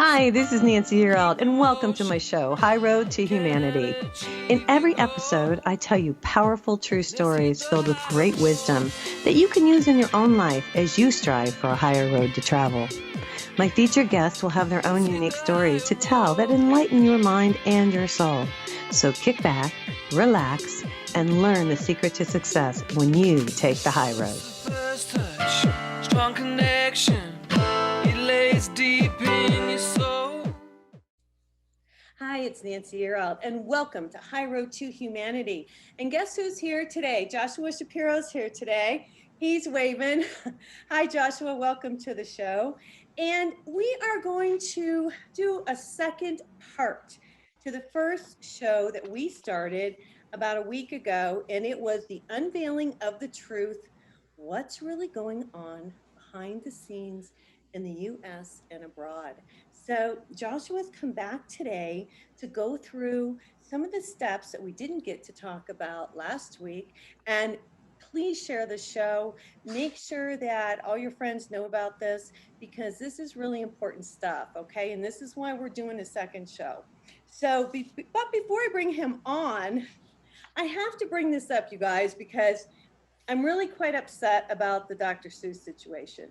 Hi, this is Nancy Yearout, and welcome to my show, High Road to Humanity. In every episode, I tell you powerful true stories filled with great wisdom that you can use in your own life as you strive for a higher road to travel. My featured guests will have their own unique stories to tell that enlighten your mind and your soul. So kick back, relax, and learn the secret to success when you take the high road. First touch, strong connection, it lays deep in your soul. Hi, it's Nancy Yearout, and welcome to High Road to Humanity. And guess who's here today? Joshua Shapiro's here today. He's waving. Hi, Joshua. Welcome to the show. And we are going to do a second part to the first show that we started about a week ago, and it was the unveiling of the truth. What's really going on behind the scenes in the U.S. and abroad? So Joshua's come back today to go through some of the steps that we didn't get to talk about last week. And please share the show. Make sure that all your friends know about this because this is really important stuff, okay? And this is why we're doing a second show. So, but before I bring him on, I have to bring this up, you guys, because I'm really quite upset about the Dr. Seuss situation.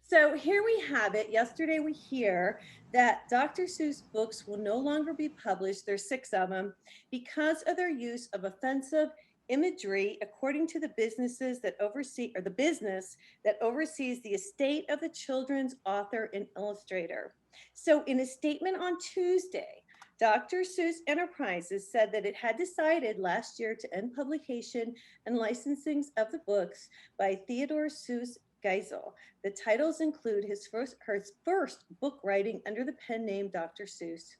So here we have it. Yesterday we hear that Dr. Seuss books will no longer be published. There's 6 of them because of their use of offensive imagery, according to the businesses that oversee, or the business that oversees the estate of the children's author and illustrator. So in a statement on Tuesday, Dr. Seuss Enterprises said that it had decided last year to end publication and licensings of the books by Theodore Seuss Geisel. The titles include his first book writing under the pen name Dr. Seuss.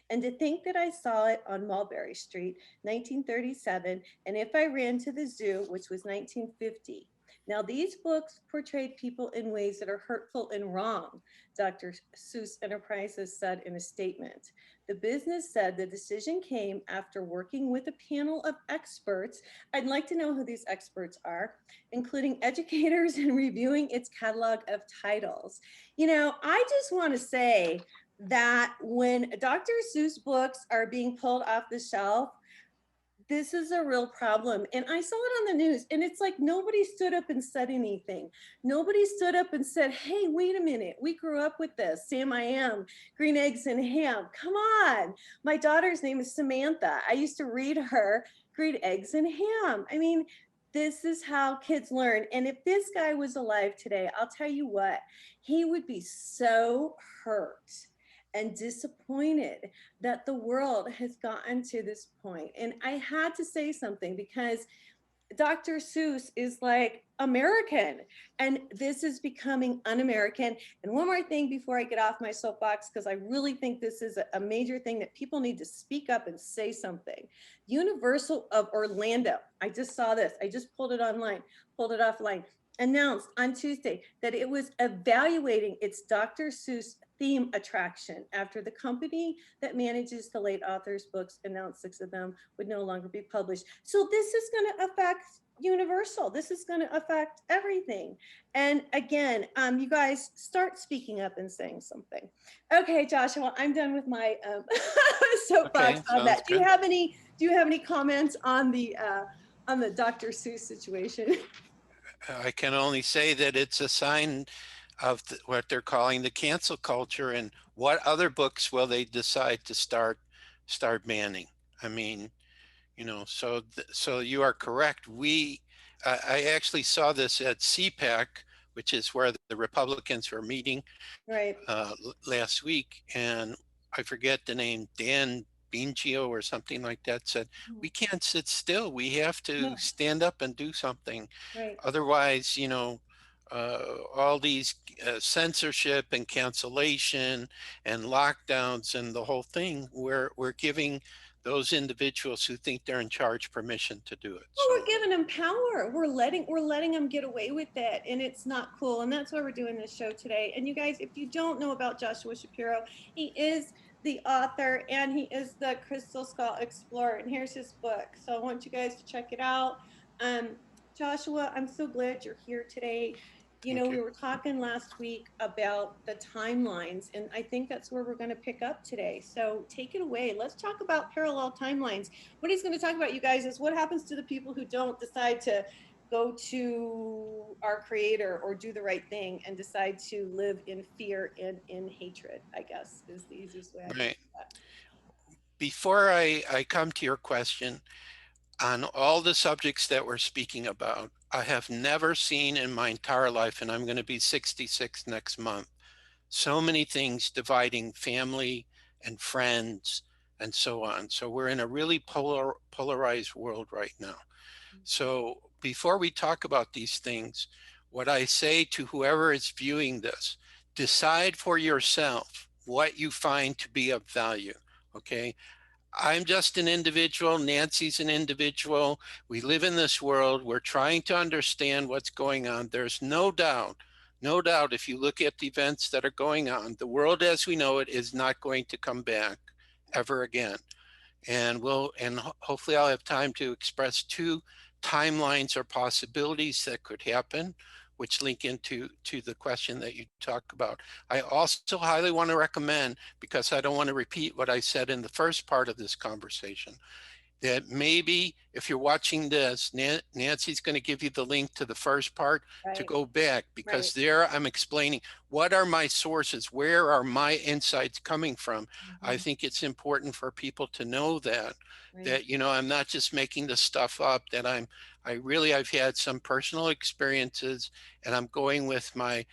And to think that I saw it on Mulberry Street, 1937, and If I Ran to the Zoo, which was 1950. Now, these books portrayed people in ways that are hurtful and wrong, Dr. Seuss Enterprises said in a statement. The business said the decision came after working with a panel of experts. I'd like to know who these experts are, including educators, and reviewing its catalog of titles. You know, I just want to say that when Dr. Seuss books are being pulled off the shelf, this is a real problem. And I saw it on the news, and it's like nobody stood up and said anything. Nobody stood up and said, hey, wait a minute. We grew up with this. Sam I Am, Green Eggs and Ham. Come on. My daughter's name is Samantha. I used to read her Green Eggs and Ham. I mean, this is how kids learn. And if this guy was alive today, I'll tell you what, he would be so hurt and disappointed that the world has gotten to this point. And I had to say something because Dr. Seuss is like American, and this is becoming un-American. And one more thing before I get off my soapbox, because I really think this is a major thing that people need to speak up and say something. Universal of Orlando, I just saw this. I just pulled it offline, announced on Tuesday that it was evaluating its Dr. Seuss theme attraction after the company that manages the late author's books announced 6 of them would no longer be published. So this is going to affect Universal. This is going to affect everything. And again, you guys start speaking up and saying something. Okay, Joshua, I'm done with my soapbox on that. Do you have any comments on the Dr. Seuss situation? I can only say that it's a sign of what they're calling the cancel culture, and what other books will they decide to start banning. I mean, you know, so you are correct. I actually saw this at CPAC, which is where the Republicans were meeting Right. last week, and I forget the name, Dan Bingio or something like that, said, we can't sit still. We have to stand up and do something. Right. Otherwise, you know, all these censorship and cancellation and lockdowns and the whole thing, we're giving those individuals who think they're in charge permission to do it. Well, we're giving them power. We're letting them get away with it, and it's not cool. And that's why we're doing this show today. And you guys, if you don't know about Joshua Shapiro, he is the author and he is the Crystal Skull Explorer. And here's his book. So I want you guys to check it out. Joshua, I'm so glad you're here today. You know, Thank we you. were talking last week about the timelines, and I think that's where we're going to pick up today. So take it away. Let's talk about parallel timelines. What he's going to talk about, you guys, is what happens to the people who don't decide to go to our creator or do the right thing and decide to live in fear and in hatred, I guess is the easiest way I can Right. say that. Before I come to your question, on all the subjects that we're speaking about, I have never seen in my entire life, and I'm going to be 66 next month, so many things dividing family and friends and so on. So we're in a really polarized world right now. So before we talk about these things, what I say to whoever is viewing this, decide for yourself what you find to be of value. Okay. I'm just an individual. Nancy's an individual. We live in this world. We're trying to understand what's going on. There's no doubt, no doubt, if you look at the events that are going on, the world as we know it is not going to come back ever again. And hopefully I'll have time to express two timelines or possibilities that could happen, which link into the question that you talk about. I also highly want to recommend, because I don't want to repeat what I said in the first part of this conversation, that maybe if you're watching this, Nancy's going to give you the link to the first part to Right, go back, right. because there I'm explaining what are my sources, where are my insights coming from. I Mhm. think it's important for people to know that, Right, I'm not just making this stuff up, that I've had some personal experiences, and I'm going with my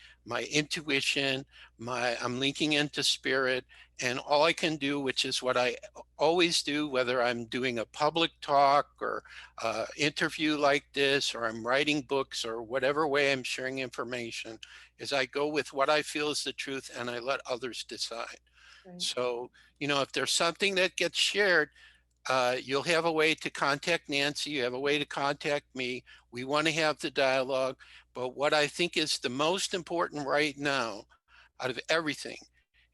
intuition, I'm linking into spirit, and all I can do, which is what I always do, whether I'm doing a public talk or interview like this, or I'm writing books, or whatever way I'm sharing information, is I go with what I feel is the truth and I let others decide. right. So, if there's something that gets shared, you'll have a way to contact Nancy. You have a way to contact me. We want to have the dialogue. But what I think is the most important right now out of everything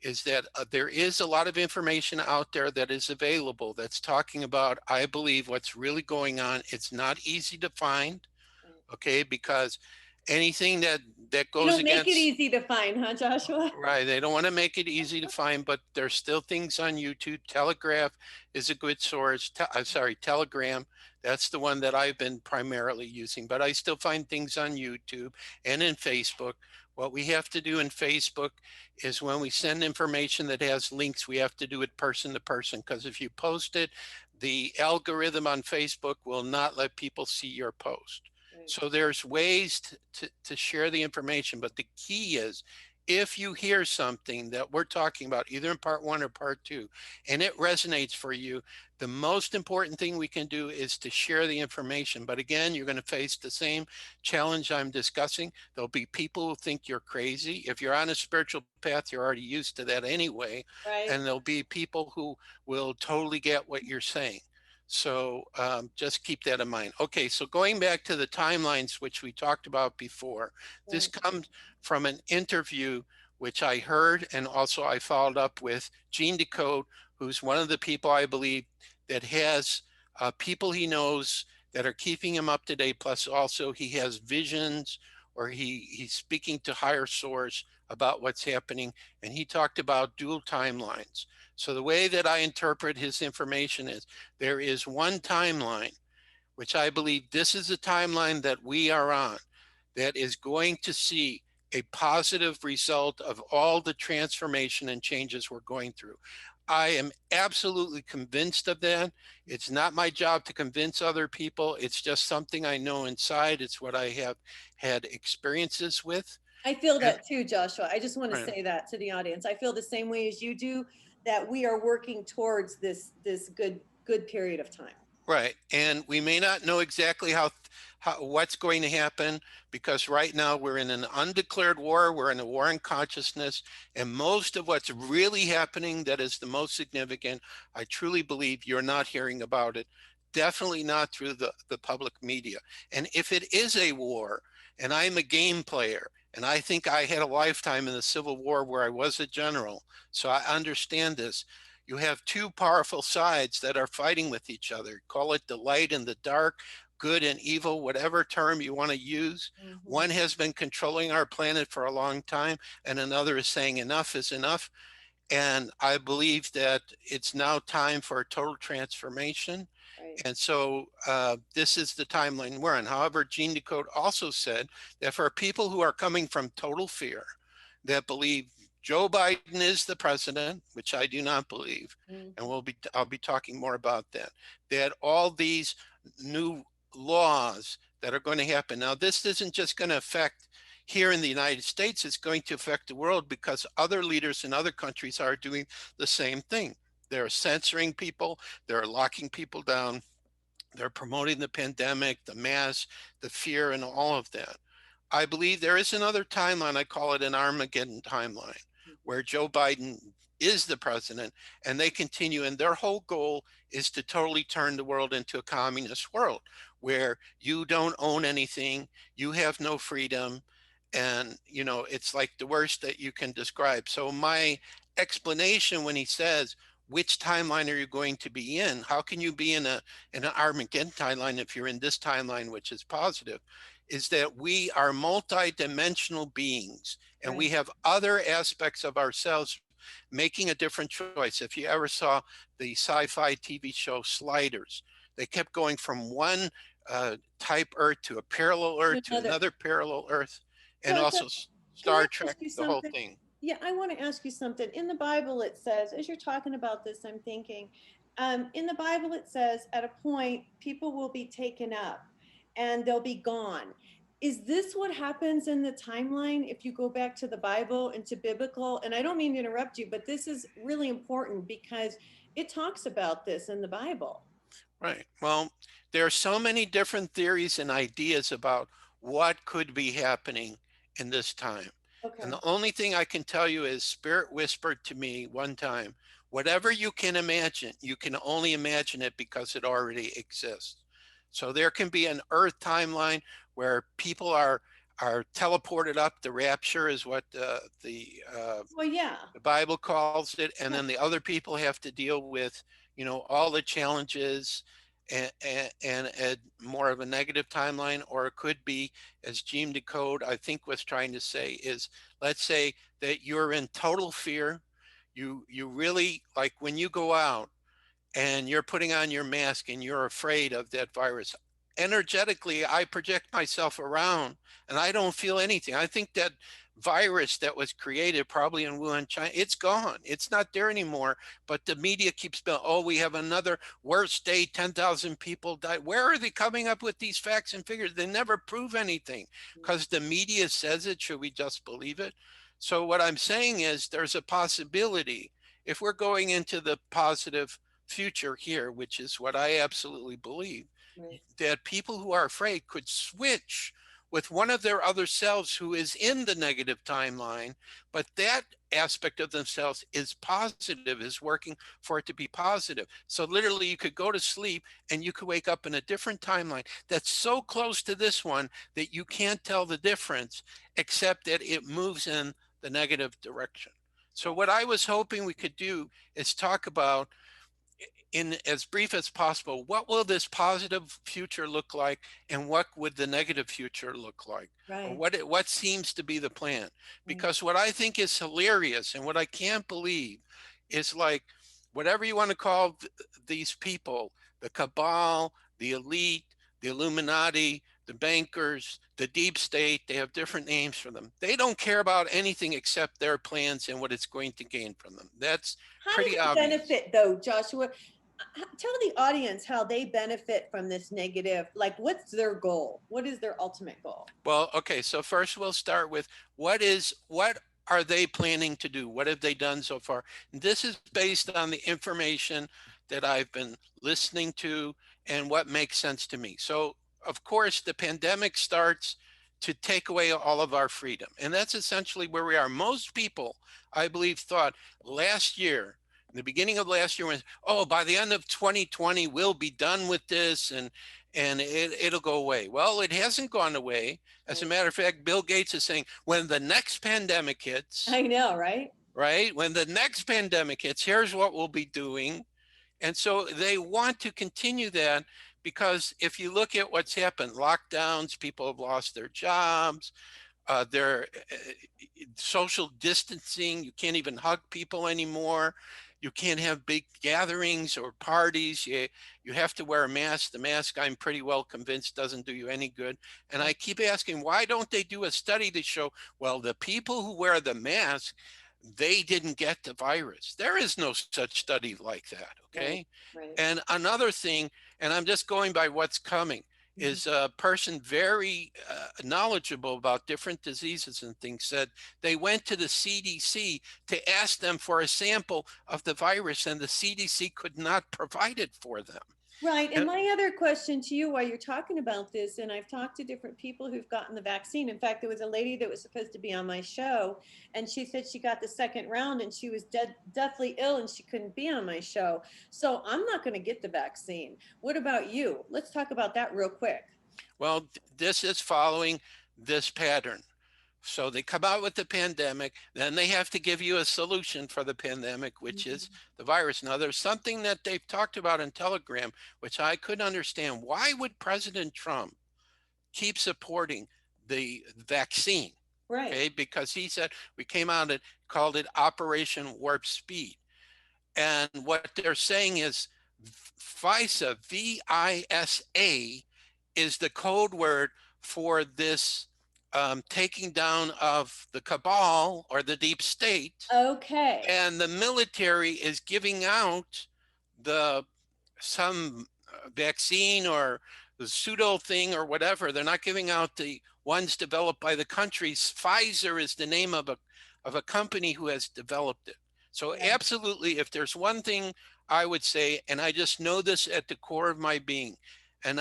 is that there is a lot of information out there that is available that's talking about, I believe, what's really going on. It's not easy to find, Right. okay, because anything that They goes don't make it against. easy to find, huh, Joshua? Right. They don't want to make it easy to find, but there's still things on YouTube. Telegraph is a good source. I'm sorry, Telegram. That's the one that I've been primarily using, but I still find things on YouTube and in Facebook. What we have to do in Facebook is when we send information that has links, we have to do it person to person, because if you post it, the algorithm on Facebook will not let people see your post. Right. So there's ways to share the information, but the key is, if you hear something that we're talking about, either in part one or part two, and it resonates for you, the most important thing we can do is to share the information. But again, you're going to face the same challenge I'm discussing. There'll be people who think you're crazy. If you're on a spiritual path, you're already used to that anyway. Right. And there'll be people who will totally get what you're saying. So just keep that in mind. Okay, so going back to the timelines, which we talked about before, this Right. comes from an interview which I heard, and also I followed up with Gene Decode, who's one of the people I believe that has people he knows that are keeping him up to date. Plus, also he has visions, or he's speaking to higher source about what's happening, and he talked about dual timelines. So the way that I interpret his information is, there is one timeline, which I believe this is the timeline that we are on, that is going to see a positive result of all the transformation and changes we're going through. I am absolutely convinced of that. It's not my job to convince other people. It's just something I know inside. It's what I have had experiences with. I feel And that too, Joshua. I just want to right. say that to the audience. I feel the same way as you do, that we are working towards this good period of time. Right. And we may not know exactly how what's going to happen, because right now we're in an undeclared war. We're in a war in consciousness. And most of what's really happening that is the most significant, I truly believe you're not hearing about it. Definitely not through the public media. And if it is a war, and I'm a game player, and I think I had a lifetime in the Civil War where I was a general, so I understand this. You have two powerful sides that are fighting with each other. Call it the light and the dark. good and evil, whatever term you want to use. Mhm. One has been controlling our planet for a long time, and another is saying enough is enough. And I believe that it's now time for a total transformation. Right. And so this is the timeline we're in. However, Gene Decode also said that for people who are coming from total fear, that believe Joe Biden is the president, which I do not believe, and Mhm. I'll be talking more about that, that all these new laws that are going to happen. Now, this isn't just going to affect here in the United States, it's going to affect the world because other leaders in other countries are doing the same thing. They're censoring people, they're locking people down, they're promoting the pandemic, the mass, the fear, and all of that. I believe there is another timeline. I call it an Armageddon timeline, where Joe Biden is the president and they continue. And their whole goal is to totally turn the world into a communist world where you don't own anything, you have no freedom. And, you know, it's like the worst that you can describe. So, my explanation when he says, which timeline are you going to be in? How can you be in an Armageddon timeline if you're in this timeline, which is positive? Is that we are multidimensional beings and we Right. have other aspects of ourselves making a different choice. If you ever saw the sci-fi TV show Sliders, they kept going from one type Earth to a parallel To Earth to another. another parallel Earth, and So, also can I Star Trek, ask you the whole something? thing. Yeah, I want to ask you something. In the Bible, it says, as you're talking about this, I'm thinking, in the Bible, it says, at a point, people will be taken up and they'll be gone. Is this what happens in the timeline if you go back to the Bible and to biblical? And I don't mean to interrupt you, but this is really important because it talks about this in the Bible. Right. Well, there are so many different theories and ideas about what could be happening in this time. And Okay. the only thing I can tell you is Spirit whispered to me one time, whatever you can imagine, you can only imagine it because it already exists. So there can be an Earth timeline where people are teleported up. The rapture is what Well, yeah. the Bible calls it, and Yeah. then the other people have to deal with, you know, all the challenges and a more of a negative timeline. Or it could be, as Gene Decode, I think, was trying to say, is let's say that you're in total fear. You really like when you go out and you're putting on your mask and you're afraid of that virus. Energetically, I project myself around and I don't feel anything. I think that virus that was created probably in Wuhan, China, it's gone. It's not there anymore. But the media keeps going, oh, we have another worst day, 10,000 people died. Where are they coming up with these facts and figures? They never prove anything because the media says it. Should we just believe it? So, what I'm saying is there's a possibility if we're going into the positive future here, which is what I absolutely believe, Right. that people who are afraid could switch with one of their other selves who is in the negative timeline, but that aspect of themselves is positive, is working for it to be positive. So literally you could go to sleep and you could wake up in a different timeline that's so close to this one that you can't tell the difference, except that it moves in the negative direction. So what I was hoping we could do is talk about in as brief as possible, what will this positive future look like and what would the negative future look like? Or Right. what seems to be the plan? Right. Because what I think is hilarious and what I can't believe is like whatever you want to call these people, the cabal, the elite, the Illuminati, the bankers, the deep state, they have different names for them. They don't care about anything except their plans and what it's going to gain from them. That's How do pretty they obvious. benefit though, Joshua? Tell the audience how they benefit from this negative. Like, what's their goal? What is their ultimate goal? Well, okay, so first we'll start with what are they planning to do? What have they done so far? And this is based on the information that I've been listening to and what makes sense to me. So, of course, the pandemic starts to take away all of our freedom. And that's essentially where we are. Most people, I believe, thought last year, in the beginning of last year, when, oh, by the end of 2020, we'll be done with this and it'll go away. Well, it hasn't gone away. As a Right. matter of fact, Bill Gates is saying when the next pandemic hits, I know, right? right? When the next pandemic hits, here's what we'll be doing. And so they want to continue that because if you look at what's happened, lockdowns, people have lost their jobs, their social distancing, you can't even hug people anymore. You can't have big gatherings or parties. You have to wear a mask. The mask, I'm pretty well convinced, doesn't do you any good. And I keep asking, why don't they do a study to show, well, the people who wear the mask, they didn't get the virus? There is no such study like that, Right. okay? Right. And another thing, and I'm just going by what's coming, Mhm. is a person very knowledgeable about different diseases and things said they went to the CDC to ask them for a sample of the virus, and the CDC could not provide it for them. Right. And And my other question to you while you're talking about this, and I've talked to different people who've gotten the vaccine. In fact, there was a lady that was supposed to be on my show, and she said she got the second round and she was deathly ill and she couldn't be on my show. So I'm not going to get the vaccine. What about you? Let's talk about that real quick. well, this is following this pattern. So they come out with the pandemic, then they have to give you a solution for the pandemic, which is Mhm. the virus. Now, there's something that they've talked about in Telegram, which I couldn't understand. Why would President Trump keep supporting the vaccine? Right. Okay, because he said we came out and called it Operation Warp Speed. And what they're saying is FISA, VISA, is the code word for this taking down of the cabal or the deep state. Okay. And the military is giving out the some vaccine or the pseudo thing or whatever. They're not giving out the ones developed by the countries. Pfizer is the name of a company who has developed it. So Yeah. absolutely, if there's one thing I would say, and I just know this at the core of my being, and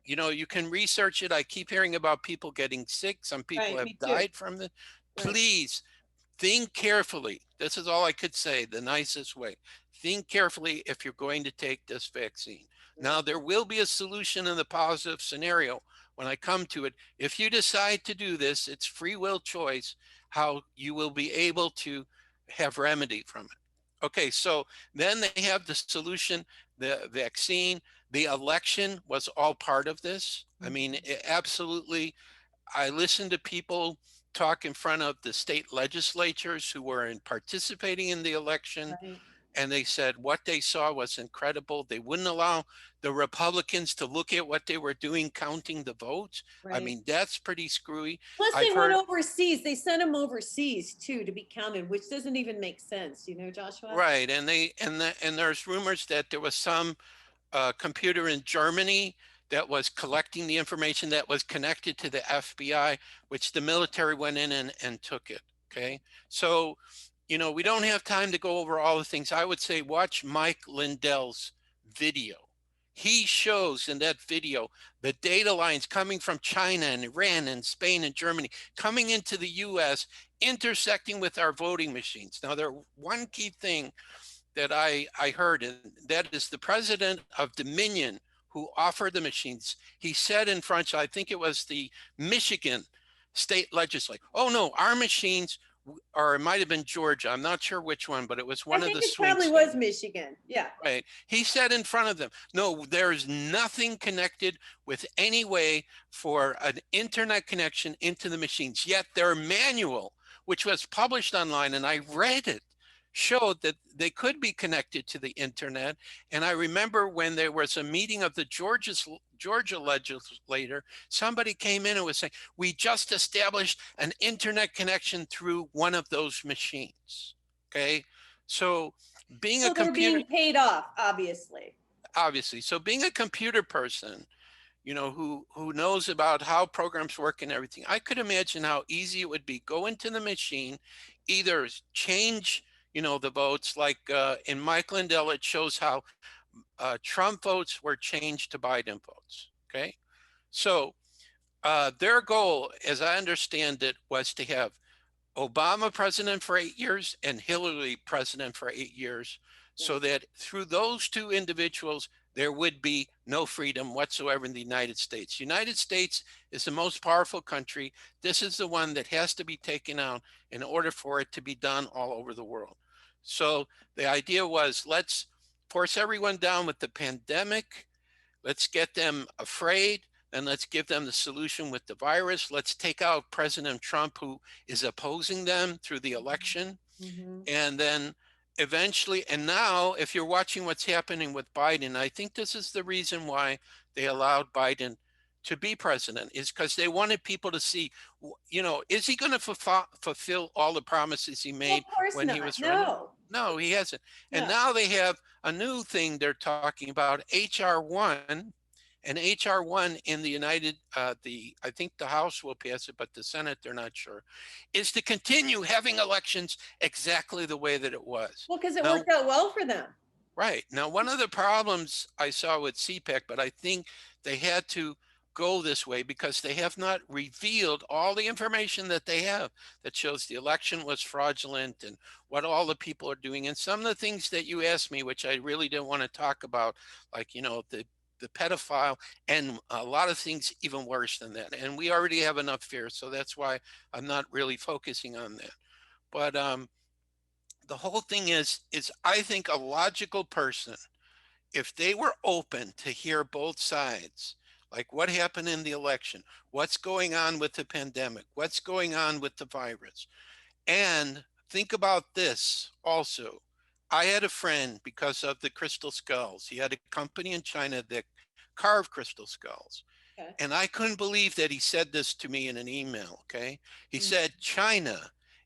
you can research it. I keep hearing about people getting sick. Some people Right. Me have too. died from it. Right. Please think carefully. This is all I could say the nicest way. Think carefully if you're going to take this vaccine. Right. Now, there will be a solution in the positive scenario when I come to it. If you decide to do this, it's free will choice how you will be able to have remedy from it. Okay, so then they have the solution, the vaccine, the election was all part of this. I mean, Mhm. absolutely. I listened to people talk in front of the state legislatures who were participating in the election, Right. and they said what they saw was incredible. They wouldn't allow the Republicans to look at what they were doing, counting the votes. I Right. mean, that's pretty screwy. Plus, they I've went heard, overseas. They sent them overseas too to be counted, which doesn't even make sense, Joshua? right, and there's rumors that there was some computer in Germany that was collecting the information that was connected to the FBI, which the military went in and took it. Okay. So, we don't have time to go over all the things. I would say watch Mike Lindell's video. He shows in that video the data lines coming from China and Iran and Spain and Germany coming into the US, intersecting with our voting machines. Now, there one key thing that I heard, and that is the president of Dominion who offered the machines. He said in French, I think it was the Michigan state legislature, oh no, our machines, or it might have been Georgia, I'm not sure which one, but it was I one of think the it swing probably was states. Michigan. Yeah. Right. He said in front of them, no, there's nothing connected with any way for an internet connection into the machines. Yet their manual, which was published online, and I read it, showed that they could be connected to the internet. And I remember when there was a meeting of the Georgia legislator, somebody came in and was saying, we just established an internet connection through one of those machines. Okay. So being a So they're computer, being paid off, obviously. obviously, so being a computer person, who knows about how programs work and everything, I could imagine how easy it would be. Go into the machine, either change, the votes, like in Mike Lindell, it shows how Trump votes were changed to Biden votes. Okay. So their goal, as I understand it, was to have Obama president for 8 years and Hillary president for 8 years, so Right. that through those two individuals, there would be no freedom whatsoever in the United States. United States is the most powerful country. This is the one that has to be taken out in order for it to be done all over the world. So the idea was, let's force everyone down with the pandemic. let's get them afraid, and let's give them the solution with the virus. Let's take out President Trump, who is opposing them through the election. Mm-hmm. And then eventually, and now, if you're watching what's happening with Biden, I think this is the reason why they allowed Biden to be president, is because they wanted people to see, is he going to fulfill all the promises he Well, made of course when he not. was running? No, No, he hasn't. And no. now they have a new thing they're talking about, HR1. And HR1 in the I think the House will pass it, but the Senate, they're not sure, is to continue having elections exactly the way that it was. Well, because it Now, worked out well for them. right. Now, one of the problems I saw with CPAC, but I think they had to go this way because they have not revealed all the information that they have that shows the election was fraudulent and what all the people are doing. And some of the things that you asked me, which I really didn't want to talk about, like, the pedophile and a lot of things even worse than that. And we already have enough fear. So that's why I'm not really focusing on that. But the whole thing is I think a logical person, if they were open to hear both sides, like what happened in the election, what's going on with the pandemic, what's going on with the virus, and think about this also. I had a friend because of the crystal skulls. He had a company in China that carved crystal skulls. Okay. And I couldn't believe that he said this to me in an email. Okay. He Mm. said, China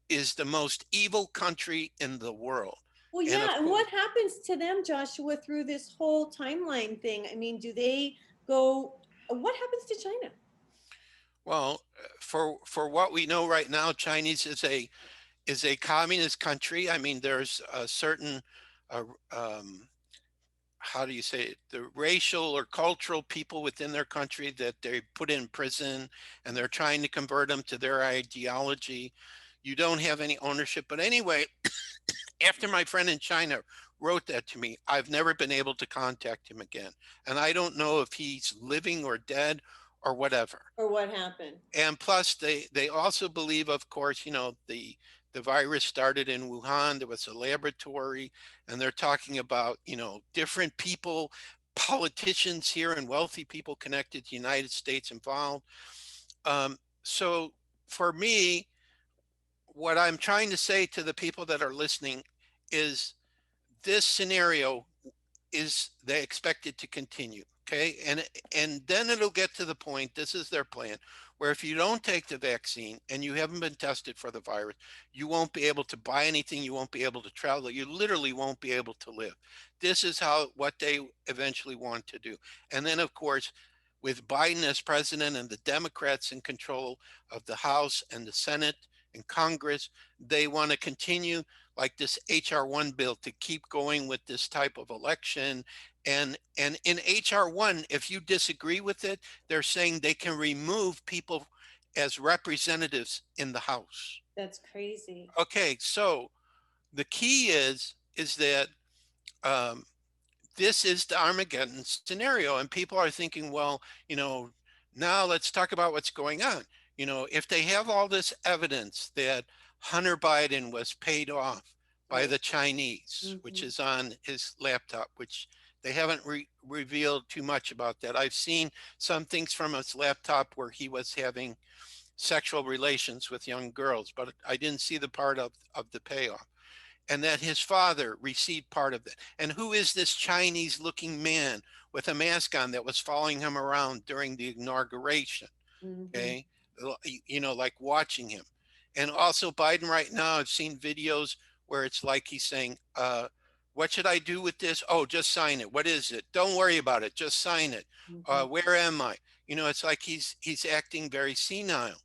is the most evil country in the world. Well, And of yeah. And course, what happens to them, Joshua, through this whole timeline thing? I mean, do they go? What happens to China? well, for what we know right now, Chinese is a communist country. I mean, there's a certain uh, um, how do you say it, the racial or cultural people within their country that they put in prison and they're trying to convert them to their ideology. You don't have any ownership. But anyway, after my friend in China wrote that to me, I've never been able to contact him again. And I don't know if he's living or dead or whatever. Or what happened? And plus they also believe, of course, the virus started in Wuhan. There was a laboratory, and they're talking about, different people, politicians here and wealthy people connected to the United States involved. So for me, what I'm trying to say to the people that are listening is this scenario is they expect it to continue. Okay. And then it'll get to the point, this is their plan, where if you don't take the vaccine and you haven't been tested for the virus, you won't be able to buy anything, you won't be able to travel, you literally won't be able to live. This is what they eventually want to do. And then of course, with Biden as president and the Democrats in control of the House and the Senate and Congress, they want to continue like this HR1 bill to keep going with this type of election. And in HR1, if you disagree with it, they're saying they can remove people as representatives in the House. That's crazy. Okay, so the key is that um, this is the Armageddon scenario. And people are thinking, well, now let's talk about what's going on. If they have all this evidence that Hunter Biden was paid off by Right. the Chinese, which Mm-hmm. is on his laptop, which they haven't revealed too much about that. I've seen some things from his laptop where he was having sexual relations with young girls, but I didn't see the part of the payoff, and that his father received part of it. And who is this Chinese looking man with a mask on that was following him around during the inauguration? Mm-hmm. Okay. Like watching him. And also Biden right now, I've seen videos where it's like he's saying, what should I do with this? Oh, just sign it. What is it? Don't worry about it. Just sign it. Mm-hmm. Where am I? It's like he's acting very senile.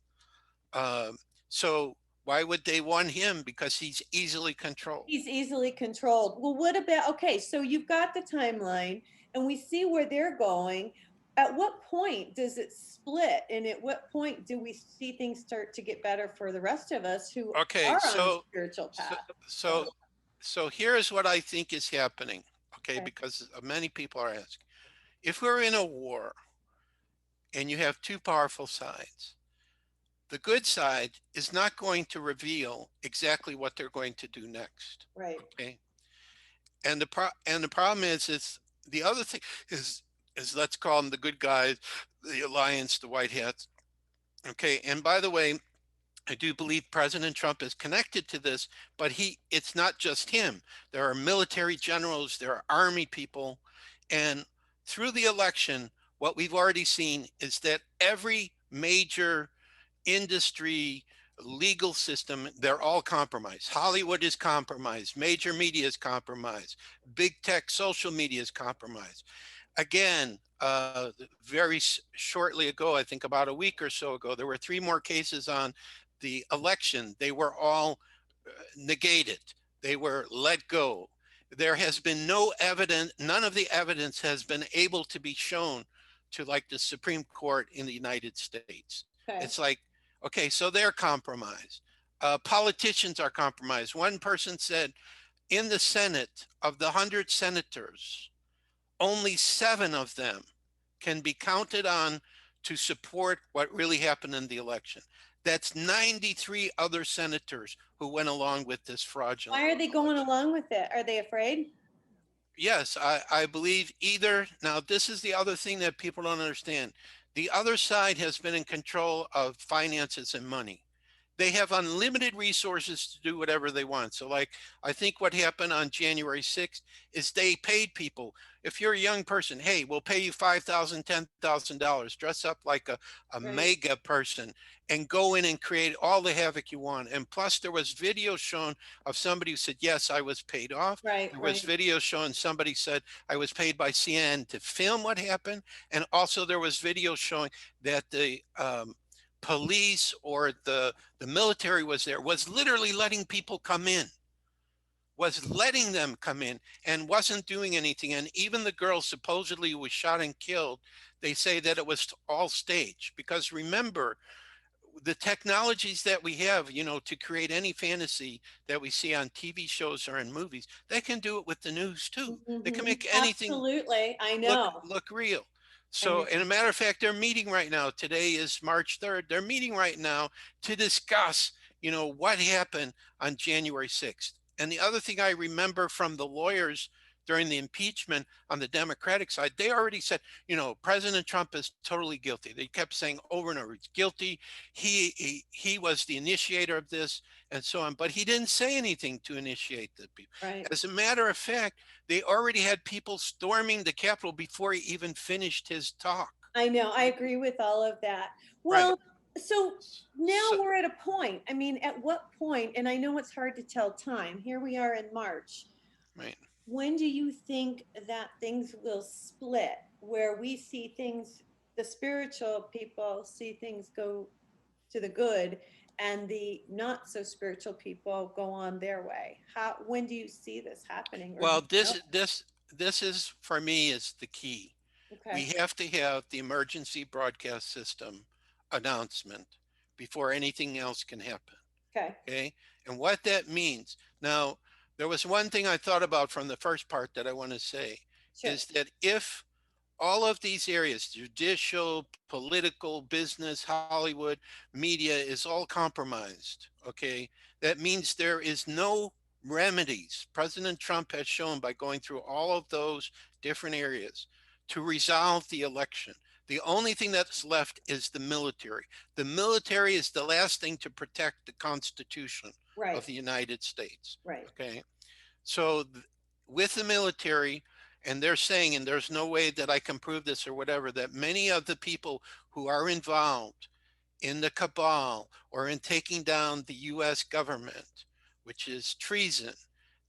So why would they want him? Because he's easily controlled. He's easily controlled. Well, what about, okay, so you've got the timeline and we see where they're going. At what point does it split? And at what point do we see things start to get better for the rest of us who Okay, are on the spiritual so path? so so here's what I think is happening. Okay, Okay. because many people are asking, if we're in a war and you have two powerful sides, the good side is not going to reveal exactly what they're going to do next. Right. Okay, and the problem is the other thing is is, let's call them the good guys, the alliance, the white hats. Okay. And by the way, I do believe President Trump is connected to this, but it's not just him. There are military generals, there are army people. And through the election, what we've already seen is that every major industry, legal system, they're all compromised. Hollywood is compromised. Major media is compromised. Big tech, social media is compromised. Again, very shortly ago, I think about a week or so ago, there were three more cases on the election. They were all negated. They were let go. There has been no evidence, none of the evidence has been able to be shown to like the Supreme Court in the United States. Okay. It's like, okay, so they're compromised. Politicians are compromised. One person said in the Senate, of the 100 senators, only 7 of them can be counted on to support what really happened in the election. That's 93 other senators who went along with this fraudulent Why are they going election. along with it? Are they afraid? Yes, I believe either. Now, this is the other thing that people don't understand. The other side has been in control of finances and money. They have unlimited resources to do whatever they want. So like, I think what happened on January 6th is they paid people. If you're a young person, hey, we'll pay you $5,000, $10,000, dress up like a Right. mega person and go in and create all the havoc you want. And plus there was video shown of somebody who said, yes, I was paid off. Right. There was Right. video showing somebody said, I was paid by CNN to film what happened. And also there was video showing that the police or the military was there, was literally letting people come in, was letting them come in and wasn't doing anything. And even the girl supposedly was shot and killed, they say that it was all staged. Because remember, the technologies that we have, to create any fantasy that we see on TV shows or in movies, they can do it with the news too. They can Mhm. make anything Absolutely. I look know. look real. I So, know. and a matter of fact, they're meeting right now. Today is March 3rd. They're meeting right now to discuss, what happened on January 6th. And the other thing I remember from the lawyers during the impeachment on the Democratic side, they already said, President Trump is totally guilty. They kept saying over and over, he's guilty. He was the initiator of this and so on, but he didn't say anything to initiate the people. Right. As a matter of fact, they already had people storming the Capitol before he even finished his talk. I know. I agree with all of that. Right. Well, so now So, we're at a point. I mean, at what point, and I know it's hard to tell time. Here we are in March. right. When do you think that things will split where we see things, the spiritual people see things go to the good and the not so spiritual people go on their way? When do you see this happening, or do Well, you know? this is for me is the key. We Okay. have to have the emergency broadcast system announcement before anything else can happen. Okay. Okay. And what that means. Now, there was one thing I thought about from the first part that I want to say Sure. is that if all of these areas, judicial, political, business, Hollywood, media, is all compromised. Okay. That means there is no remedies. President Trump has shown by going through all of those different areas to resolve the election. The only thing that's left is the military. The military is the last thing to protect the Constitution Right. of the United States. Right. Okay. So with the military, and they're saying, and there's no way that I can prove this or whatever, that many of the people who are involved in the cabal or in taking down the US government, which is treason,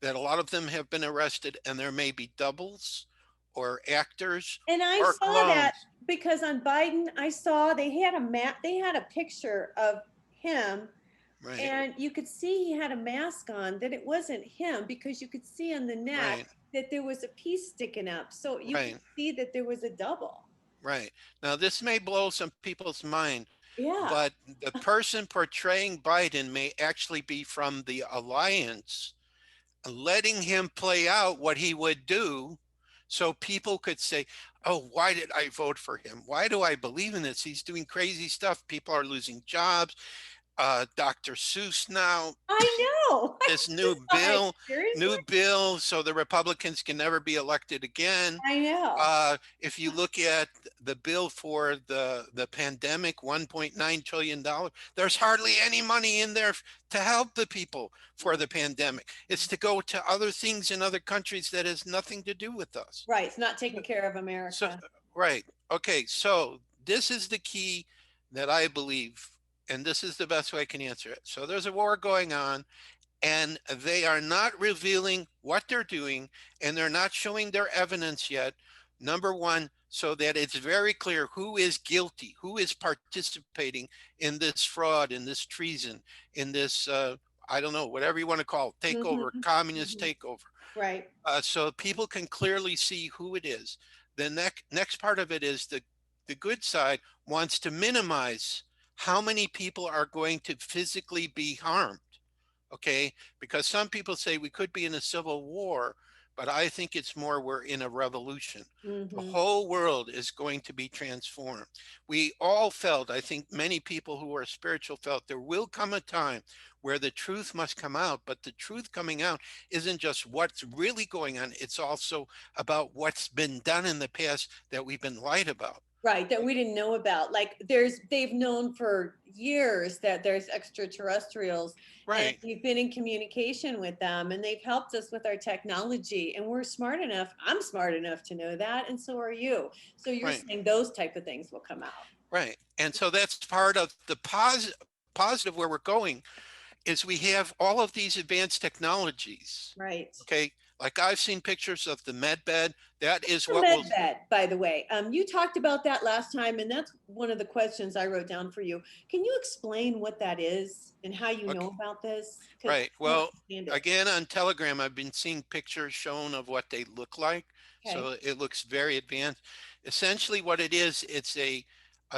that a lot of them have been arrested and there may be doubles or actors And I or saw that clones. because on Biden, I saw they had a they had a picture of him, Right, and you could see he had a mask on, that it wasn't him because you could see on the neck right, that there was a piece sticking up. So you could right, see that there was a double. right. Now, this may blow some people's mind, Yeah. but the person portraying Biden may actually be from the alliance, letting him play out what he would do so people could say, oh, why did I vote for him? Why do I believe in this? He's doing crazy stuff. People are losing jobs. Dr. Seuss now, I know. I this just thought, seriously? new bill, so the Republicans can never be elected again. I know. If you look at the bill for the pandemic, $1.9 trillion, there's hardly any money in there to help the people for the pandemic. It's to go to other things in other countries that has nothing to do with us. Right. It's not taking care of So, America. right. Okay. So this is the key that I believe, and this is the best way I can answer it. So there's a war going on, and they are not revealing what they're doing, and they're not showing their evidence yet. Number one, so that it's very clear who is guilty, who is participating in this fraud, in this treason, in this, I don't know, whatever you want to call it, takeover, Hmm. communist Hmm. takeover. Right. So people can clearly see who it is. The next part of it is the good side wants to minimize how many people are going to physically be harmed. Okay, because some people say we could be in a civil war, but I think it's more we're in a revolution. The Hmm. whole world is going to be transformed. We all felt, I think many people who are spiritual felt, there will come a time where the truth must come out, but the truth coming out isn't just what's really going on, it's also about what's been done in the past that we've been lied about. Right. That we didn't know about. Like they've known for years that there's extraterrestrials, and Right, we've been in communication with them, and they've helped us with our technology, and we're smart enough. I'm smart enough to know that, and so are you. So you're right, saying those type of things will come out. right. And so that's part of the positive where we're going is we have all of these advanced technologies. Right. Okay. Like I've seen pictures of the med bed. That is The what med will, bed, by the way. You talked about that last time, and that's one of the questions I wrote down for you. Can you explain what that is and how you know okay, about this? Because right. I don't Well, understand it. again, on Telegram, I've been seeing pictures shown of what they look like. Okay. So it looks very advanced. Essentially, what it is, it's a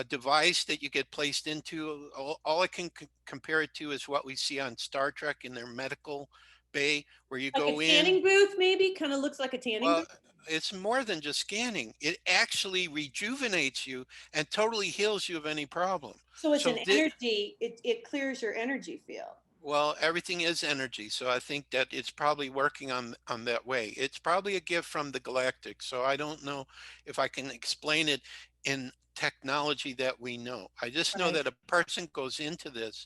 device that you get placed into. All I can compare it to is what we see on Star Trek in their medical bay, where you Like a go in. tanning booth, maybe? Kind of looks like a tanning Well, booth. it's more than just scanning. It actually rejuvenates you and totally heals you of any problem. So it's So, an energy, it clears your energy field. well, everything is energy. So I think that it's probably working on that way. It's probably a gift from the Galactics. So I don't know if I can explain it in technology that we know. I just know Right. that a person goes into this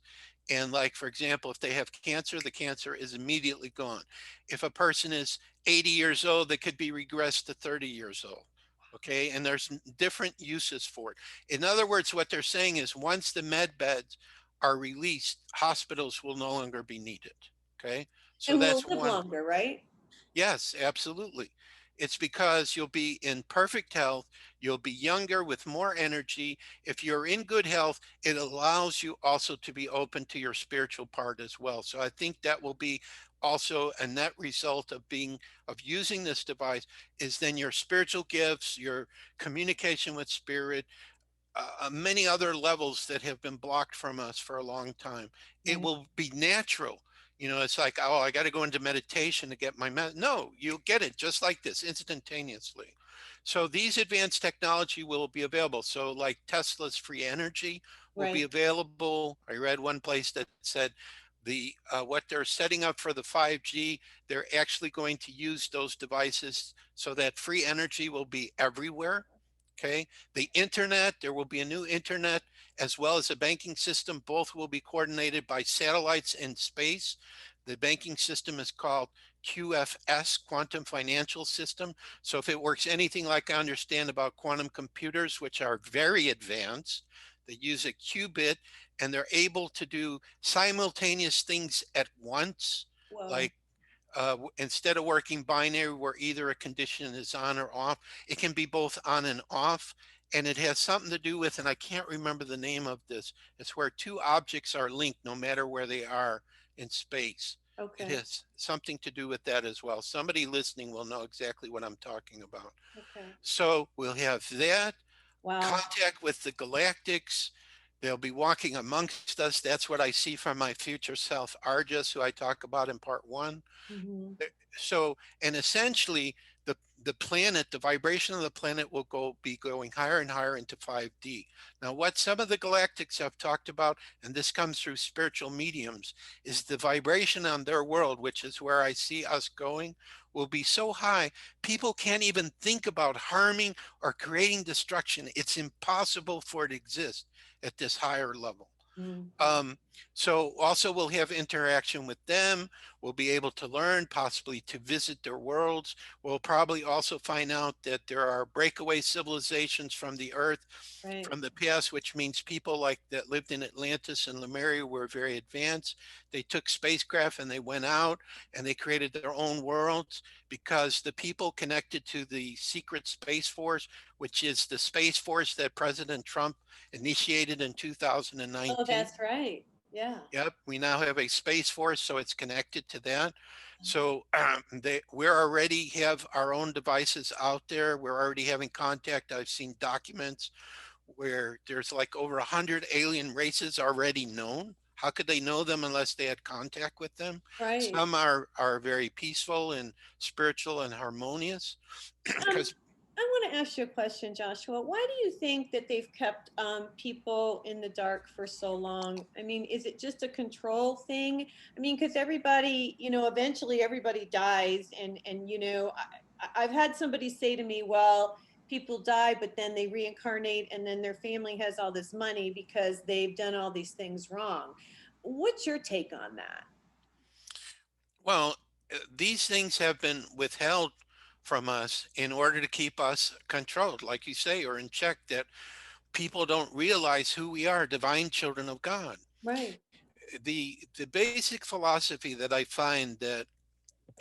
and, like, for example, if they have cancer, the cancer is immediately gone. If a person is 80 years old, they could be regressed to 30 years old. Okay. And there's different uses for it. In other words, what they're saying is once the med beds are released, hospitals will no longer be needed. Okay. So And we'll that's live one. longer, right? Yes, absolutely. It's because you'll be in perfect health. You'll be younger with more energy. If you're in good health, it allows you also to be open to your spiritual part as well. So I think that will be also a net result of using this device is then your spiritual gifts, your communication with spirit, many other levels that have been blocked from us for a long time. It Right. will be natural. You know, it's like, oh, I got to go into meditation to get my no, you'll get it just like this instantaneously. So these advanced technology will be available. So like Tesla's free energy will be Right. available. I read one place that said what they're setting up for the 5G, they're actually going to use those devices so that free energy will be everywhere. Okay. The internet, there will be a new internet as well as a banking system. Both will be coordinated by satellites in space. The banking system is called QFS, Quantum Financial System. So if it works anything like I understand about quantum computers, which are very advanced, they use a qubit and they're able to do simultaneous things at once, Whoa. like instead of working binary where either a condition is on or off, it can be both on and off. And it has something to do with, and I can't remember the name of this, it's where two objects are linked no matter where they are in space. It Okay. has something to do with that as well. Somebody listening will know exactly what I'm talking about. Okay. So we'll have that Wow. contact with the galactics. They'll be walking amongst us. That's what I see from my future self, Argus, who I talk about in part one. Hmm. So, and essentially, the the planet, the vibration of the planet will be going higher and higher into 5D. Now, what some of the galactics have talked about, and this comes through spiritual mediums, is the vibration on their world, which is where I see us going, will be so high, people can't even think about harming or creating destruction. It's impossible for it to exist at this higher level. Mhm. Um, so also we'll have interaction with them. We'll be able to learn, possibly to visit their worlds. We'll probably also find out that there are breakaway civilizations from the earth Right. from the past, which means people like that lived in Atlantis and Lemuria were very advanced. They took spacecraft and they went out and they created their own worlds because the people connected to the secret space force, which is the space force that President Trump initiated in Oh, 2019. that's right. Yeah. Yep, we now have a space force, so it's connected to that. So we're already have our own devices out there. We're already having contact. I've seen documents where there's like over 100 alien races already known. How could they know them unless they had contact with them? Right. Some are very peaceful and spiritual and harmonious Um, because I want to ask you a question, Joshua. Why do you think that they've kept people in the dark for so long? I mean, is it just a control thing? I mean, because everybody, eventually everybody dies, and I've had somebody say to me, "Well, people die, but then they reincarnate, and then their family has all this money because they've done all these things wrong." What's your take on that? well, these things have been withheld from us in order to keep us controlled, like you say, or in check, that people don't realize who we are, divine children of God. Right. The basic philosophy that I find that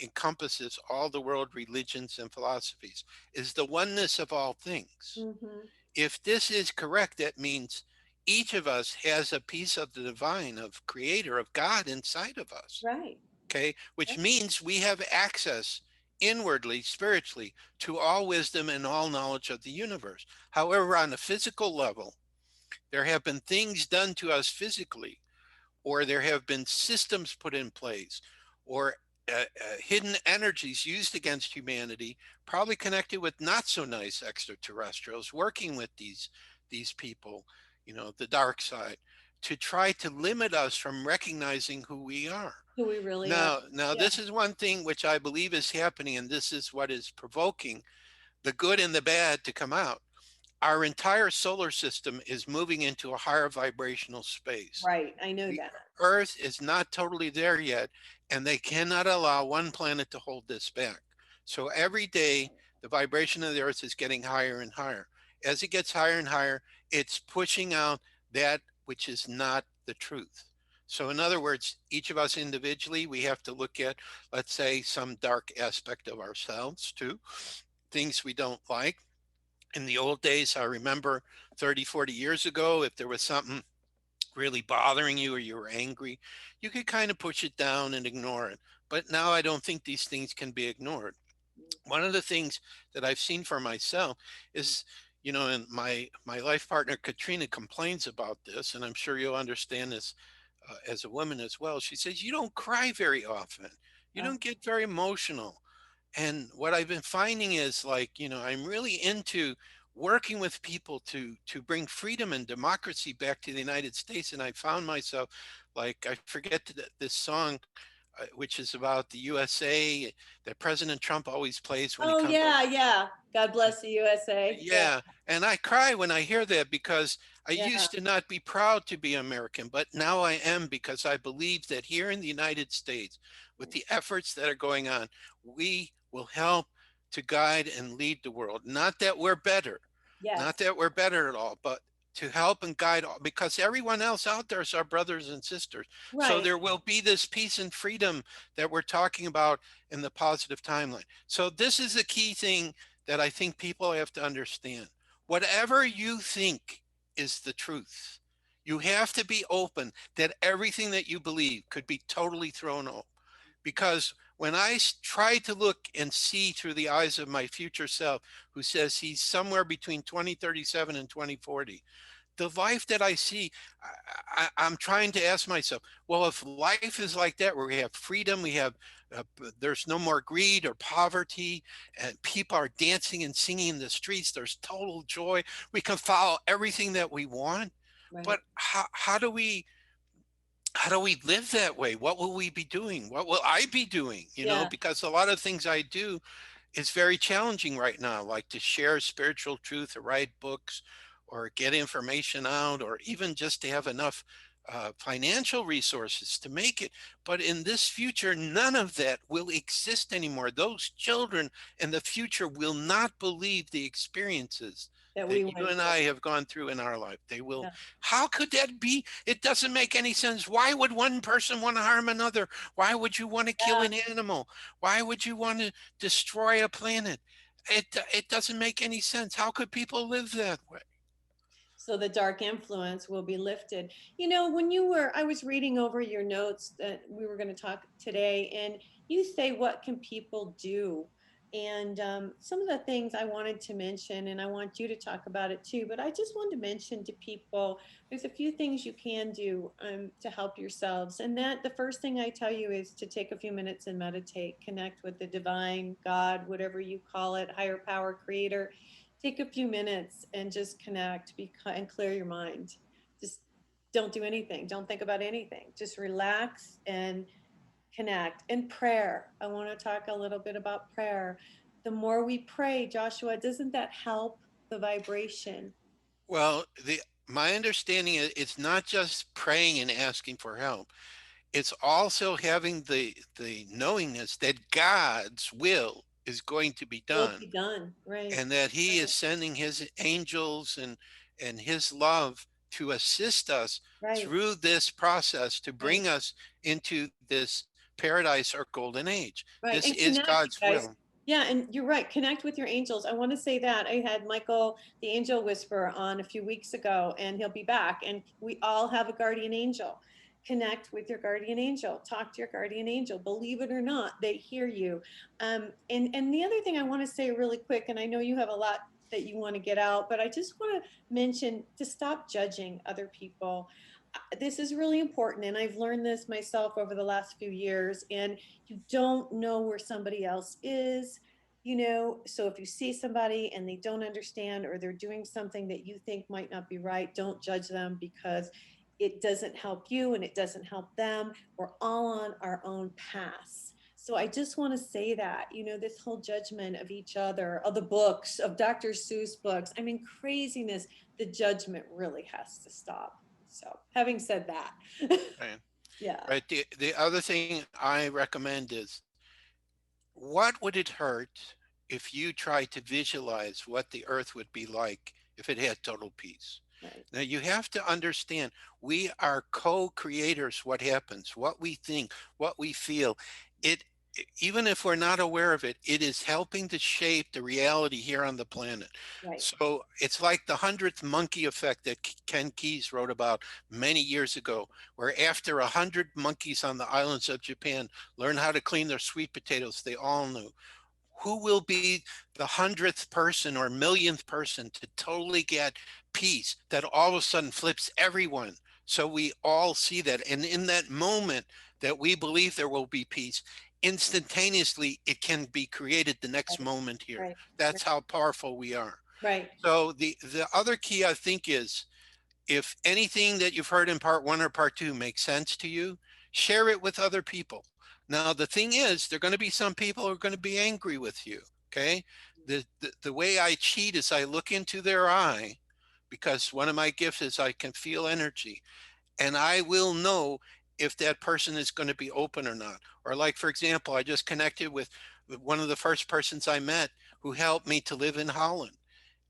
encompasses all the world religions and philosophies is the oneness of all things. Mm-hmm. If this is correct, that means each of us has a piece of the divine, of creator, of God inside of us. Right. Okay, which means we have access inwardly, spiritually, to all wisdom and all knowledge of the universe. However, on a physical level, there have been things done to us physically, or there have been systems put in place, or hidden energies used against humanity, probably connected with not so nice extraterrestrials working with these people, the dark side, to try to limit us from recognizing who we are. Who we really are. Now, Yeah. this is one thing which I believe is happening, and this is what is provoking the good and the bad to come out. Our entire solar system is moving into a higher vibrational space. Right. I know The that. Earth is not totally there yet, and they cannot allow one planet to hold this back. So every day, the vibration of the Earth is getting higher and higher. As it gets higher and higher, it's pushing out that which is not the truth. So, in other words, each of us individually, we have to look at, let's say, some dark aspect of ourselves too, things we don't like. In the old days, I remember 30, 40 years ago, if there was something really bothering you or you were angry, you could kind of push it down and ignore it. But now I don't think these things can be ignored. One of the things that I've seen for myself is, and my life partner Katrina complains about this, and I'm sure you'll understand this as a woman as well. She says, "You don't cry very often. You Uh, don't get very emotional." And what I've been finding is, like, I'm really into working with people to bring freedom and democracy back to the United States. And I found myself, like, I forget this song, which is about the USA that President Trump always plays when he oh comes over. yeah, yeah. God bless the USA. Yeah. Yeah, and I cry when I hear that because I Yeah. used to not be proud to be American, but now I am, because I believe that here in the United States, with the efforts that are going on, we will help to guide and lead the world. Not that we're better, not Yes. that we're better at all, but to help and guide all, because everyone else out there is our brothers and sisters. So Right. there will be this peace and freedom that we're talking about in the positive timeline. So this is a key thing that I think people have to understand. Whatever you think is the truth, you have to be open that everything that you believe could be totally thrown out. Because when I try to look and see through the eyes of my future self, who says he's somewhere between 2037 and 2040, the life that I see, I'm trying to ask myself, well, if life is like that, where we have freedom, we have, there's no more greed or poverty, and people are dancing and singing in the streets, there's total joy, we can follow everything that we want. But Right. how do we live that way? What will we be doing? What will I be doing? You know, Yeah. because a lot of things I do is very challenging right now, like to share spiritual truth or write books or get information out or even just to have enough financial resources to make it. But in this future, none of that will exist anymore. Those children in the future will not believe the experiences That that we you went and through. I have gone through in our life. They will, Yeah. how could that be? It doesn't make any sense. Why would one person want to harm another? Why would you want to kill Yeah. an animal? Why would you want to destroy a planet? It doesn't make any sense. How could people live that way? So the dark influence will be lifted. I was reading over your notes that we were going to talk today, and you say, what can people do? And some of the things I wanted to mention, and I want you to talk about it too, but I just wanted to mention to people, there's a few things you can do to help yourselves. And that the first thing I tell you is to take a few minutes and meditate, connect with the divine, God, whatever you call it, higher power, creator. Take a few minutes and just connect and clear your mind. Just don't do anything. Don't think about anything. Just relax and connect. And prayer. I want to talk a little bit about prayer. The more we pray, Joshua, doesn't that help the vibration? Well, the my understanding is it's not just praying and asking for help. It's also having the knowingness that God's will is going to be Will done be done. Right. and that he is Right. sending his angels and his love to assist us Right. through this process to Right. bring us into this paradise or golden age. Right. This And is connect, you God's guys. will. Yeah, and you're right. Connect with your angels. I want to say that I had Michael, the angel whisperer, on a few weeks ago, and he'll be back. And we all have a guardian angel. Connect with your guardian angel. Talk to your guardian angel. Believe it or not, they hear you. And the other thing I want to say really quick, and I know you have a lot that you want to get out, but I just want to mention to stop judging other people. This is really important, and I've learned this myself over the last few years. And you don't know where somebody else is, so if you see somebody and they don't understand or they're doing something that you think might not be right, don't judge them, because it doesn't help you and it doesn't help them. We're all on our own paths. So I just want to say that, this whole judgment of each other, of the books, of Dr. Seuss books, I mean, craziness, the judgment really has to stop. So having said that, Right. yeah. Right. The other thing I recommend is, what would it hurt if you tried to visualize what the earth would be like if it had total peace? Right. Now you have to understand we are co-creators. What happens, what we think, what we feel, it even if we're not aware of it, it is helping to shape the reality here on the planet. Right. So it's like the 100th monkey effect that Ken Keyes wrote about many years ago, where after 100 monkeys on the islands of Japan learn how to clean their sweet potatoes, they all knew who will be the 100th person or millionth person to totally get peace that all of a sudden flips everyone. So we all see that. And in that moment that we believe there will be peace, instantaneously it can be created the next Right. moment here. Right. That's how powerful we are. Right. So the other key I think is, if anything that you've heard in part one or part two makes sense to you, share it with other people. Now, the thing is, there are going to be some people who are going to be angry with you. Okay. The way I cheat is I look into their eye, because one of my gifts is I can feel energy, and I will know if that person is going to be open or not. Or, like, for example, I just connected with one of the first persons I met who helped me to live in Holland.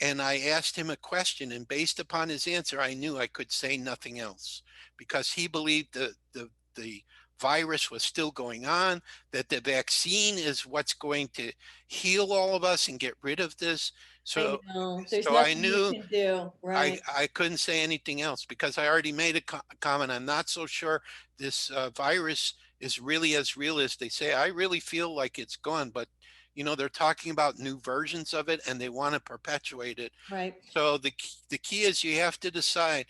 And I asked him a question, and based upon his answer, I knew I could say nothing else, because he believed the virus was still going on, that the vaccine is what's going to heal all of us and get rid of this. I So, know. There's so I nothing you knew can do. Right. I couldn't say anything else, because I already made a comment. I'm not so sure this virus is really as real as they say. I really feel like it's gone, but they're talking about new versions of it and they want to perpetuate it. Right. So the key is you have to decide,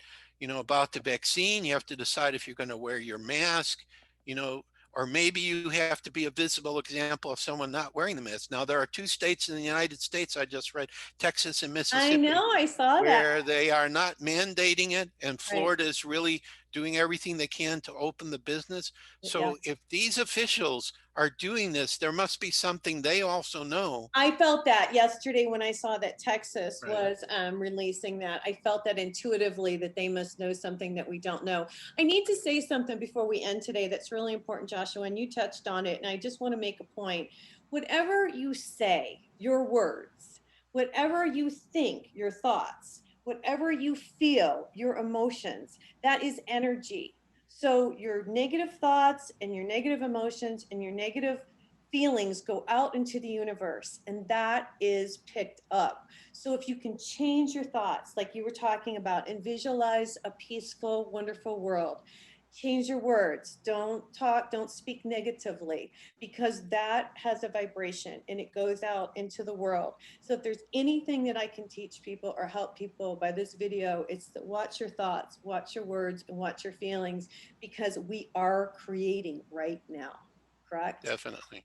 about the vaccine. You have to decide if you're going to wear your mask, you know, or maybe you have to be a visible example of someone not wearing the mask. Now, there are two states in the United States, I just read, Texas and I Mississippi, know, I saw that. where they are not mandating it, and Right. Florida is really doing everything they can to open the business. Yeah. So if these officials are doing this, there must be something they also know. I felt that yesterday when I saw that Texas Right. was releasing that. I felt that intuitively that they must know something that we don't know. I need to say something before we end today that's really important, Joshua, and you touched on it. And I just want to make a point. Whatever you say, your words, whatever you think, your thoughts, whatever you feel, your emotions, that is energy. So your negative thoughts and your negative emotions and your negative feelings go out into the universe and that is picked up. So if you can change your thoughts, like you were talking about, and visualize a peaceful, wonderful world, change your words. Don't talk, don't speak negatively, because that has a vibration and it goes out into the world. So if there's anything that I can teach people or help people by this video, it's that watch your thoughts, watch your words, and watch your feelings, because we are creating right now. Correct? Definitely.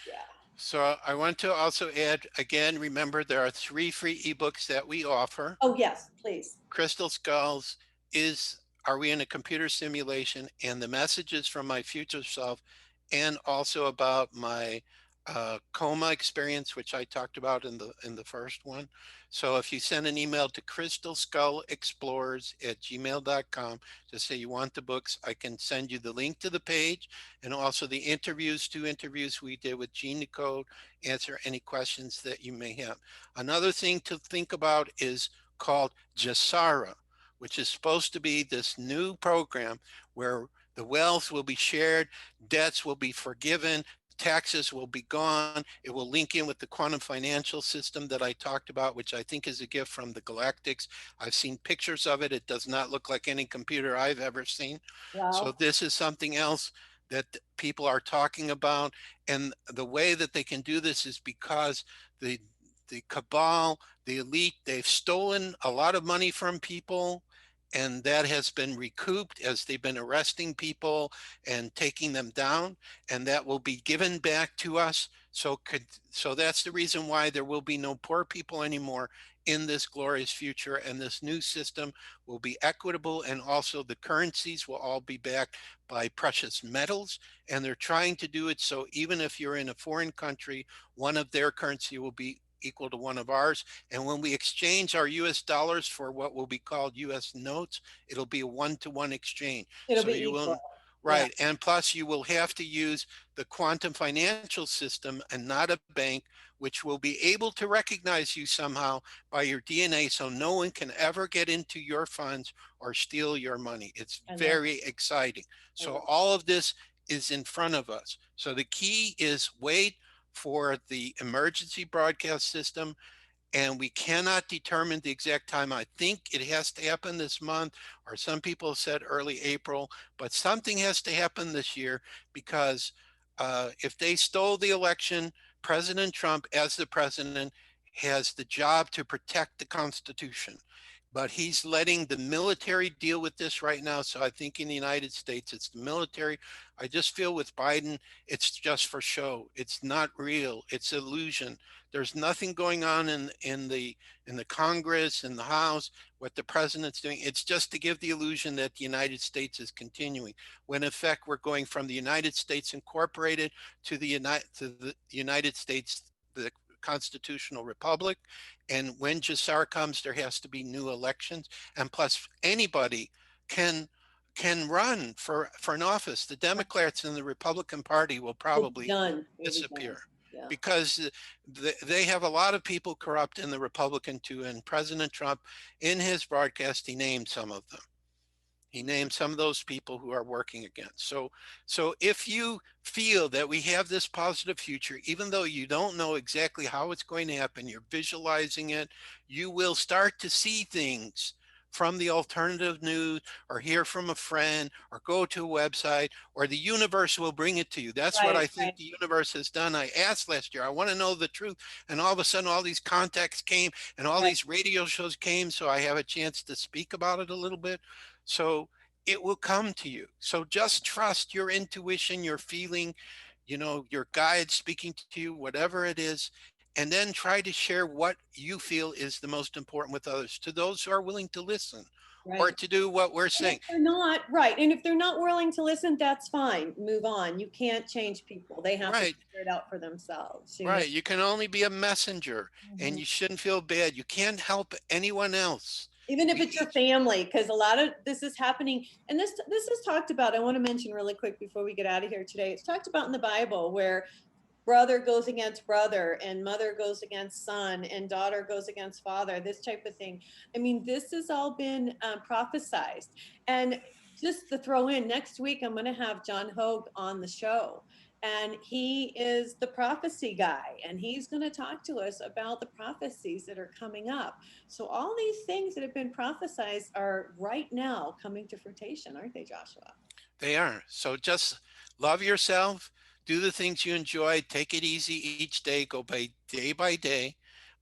Yeah. So I want to also add, again, remember there are 3 free ebooks that we offer. Oh, yes, please. Crystal Skulls is Are We in a Computer Simulation? And the messages from my future self, and also about my coma experience, which I talked about in the first one. So if you send an email to crystalskullexplorers@gmail.com to say you want the books, I can send you the link to the page and also the interviews, 2 interviews we did with Gene Decode, answer any questions that you may have. Another thing to think about is called Jasara, which is supposed to be this new program where the wealth will be shared, debts will be forgiven, taxes will be gone. It will link in with the quantum financial system that I talked about, which I think is a gift from the Galactics. I've seen pictures of it. It does not look like any computer I've ever seen. So Wow. this is something else that people are talking about. And the way that they can do this is because the cabal, the elite, they've stolen a lot of money from people, and that has been recouped as they've been arresting people and taking them down, and that will be given back to us. So that's the reason why there will be no poor people anymore in this glorious future, and this new system will be equitable, and also the currencies will all be backed by precious metals, and they're trying to do it so even if you're in a foreign country, one of their currency will be equal to one of ours. And when we exchange our US dollars for what will be called US notes, it'll be a one-to-one exchange. It'll So be you equal. will, Yeah. right. And plus you will have to use the quantum financial system and not a bank, which will be able to recognize you somehow by your DNA. So no one can ever get into your funds or steal your money. It's I love, very exciting. I So love. all of this is in front of us. So the key is wait for the emergency broadcast system, and we cannot determine the exact time. I think it has to happen this month, or some people said early April, but something has to happen this year, because if they stole the election, President Trump, as the president, has the job to protect the Constitution. But he's letting the military deal with this right now. So I think in the United States, it's the military. I just feel with Biden, it's just for show. It's not real. It's illusion. There's nothing going on in the Congress, in the House, what the president's doing. It's just to give the illusion that the United States is continuing, when in fact we're going from the United States Incorporated to the United States, the constitutional republic. And when Jassar comes, there has to be new elections. And plus, anybody can run for an office. The Democrats and the Republican Party will We'll be probably done. We'll be done. disappear, Yeah. because they have a lot of people corrupt in the Republican too. And President Trump, in his broadcast, he named some of them. He named some of those people who are working against. So if you feel that we have this positive future, even though you don't know exactly how it's going to happen, you're visualizing it, you will start to see things from the alternative news or hear from a friend or go to a website, or the universe will bring it to you. That's what Right, I think right, the universe has done. I asked last year, I want to know the truth. And all of a sudden, all these contacts came and all right, these radio shows came. So I have a chance to speak about it a little bit. So it will come to you. So just trust your intuition, your feeling, your guide speaking to you, whatever it is, and then try to share what you feel is the most important with others, to those who are willing to listen or right. to do what we're And if saying. they're not, right, and if they're not willing to listen, that's fine. Move on. You can't change people. They have to Right, figure it out for themselves, you know. right. You can only be a messenger, and Mhm. you shouldn't feel bad. You can't help anyone else. Even if We it's your each, family, because a lot of this is happening, and this is talked about. I want to mention really quick before we get out of here today. It's talked about in the Bible where brother goes against brother and mother goes against son and daughter goes against father, this type of thing. I mean, this has all been prophesized. And just to throw in, next week I'm going to have John Hogue on the show, and he is the prophecy guy, and he's going to talk to us about the prophecies that are coming up. So all these things that have been prophesized are right now coming to fruition, aren't they, Joshua? they are. So just love yourself, do the things you enjoy, take it easy each day, go by day.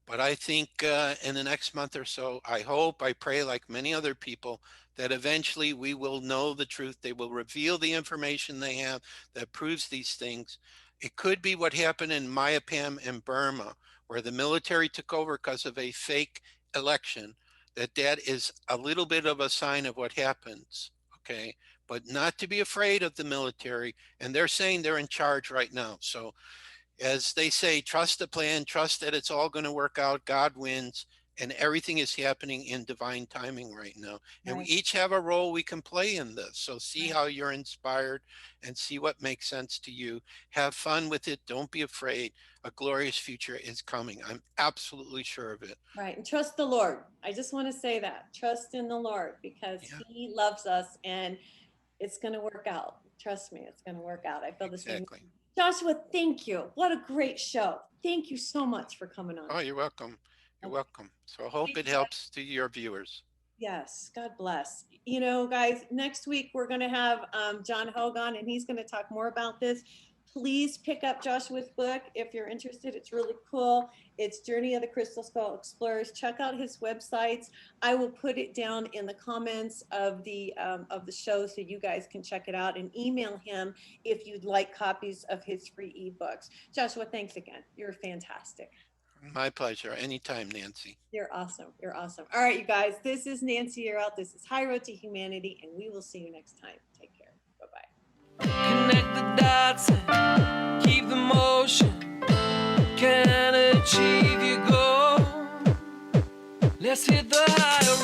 But I think in the next month or so, I hope, I pray, like many other people, that eventually we will know the truth. They will reveal the information they have that proves these things. It could be what happened in Mayapam and Burma, where the military took over because of a fake election, that is a little bit of a sign of what happens. Okay. But not to be afraid of the military. And they're saying they're in charge right now. So as they say, trust the plan, trust that it's all going to work out. God wins, and everything is happening in divine timing right now. And we Right, each have a role we can play in this. So see right, how you're inspired and see what makes sense to you. Have fun with it. Don't be afraid. A glorious future is coming. I'm absolutely sure of it. right. And trust the Lord. I just want to say that. Trust in the Lord because Yeah, he loves us and it's going to work out. Trust me, it's going to work out. I feel the same. exactly. Joshua, thank you. What a great show. Thank you so much for coming on. Oh, you're welcome. You're Okay. welcome. So I hope Thank it you. helps to your viewers. Yes, God bless. You know, guys, next week we're going to have John Hogan, and he's going to talk more about this. Please pick up Joshua's book if you're interested. It's really cool. It's Journey of the Crystal Skull Explorers. Check out his websites. I will put it down in the comments of the show so you guys can check it out, and email him if you'd like copies of his free ebooks. Joshua, thanks again. You're fantastic. My pleasure. Anytime, Nancy. You're awesome. You're awesome. All right, you guys, this is Nancy Year Out. This is High Road to Humanity, and we will see you next time. Take care. Bye-bye. Connect the dots and keep the motion. Can achieve your goal. Let's hit the high road.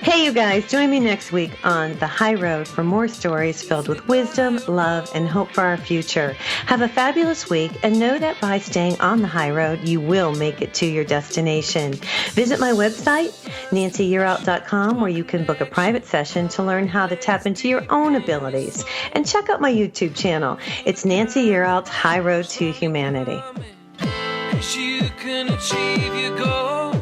Hey, you guys, join me next week on The High Road for more stories filled with wisdom, love, and hope for our future. Have a fabulous week, and know that by staying on the high road, you will make it to your destination. Visit my website, nancyyearout.com, where you can book a private session to learn how to tap into your own abilities. And check out my YouTube channel. It's Nancy Yearout's High Road to Humanity. You can achieve your goal.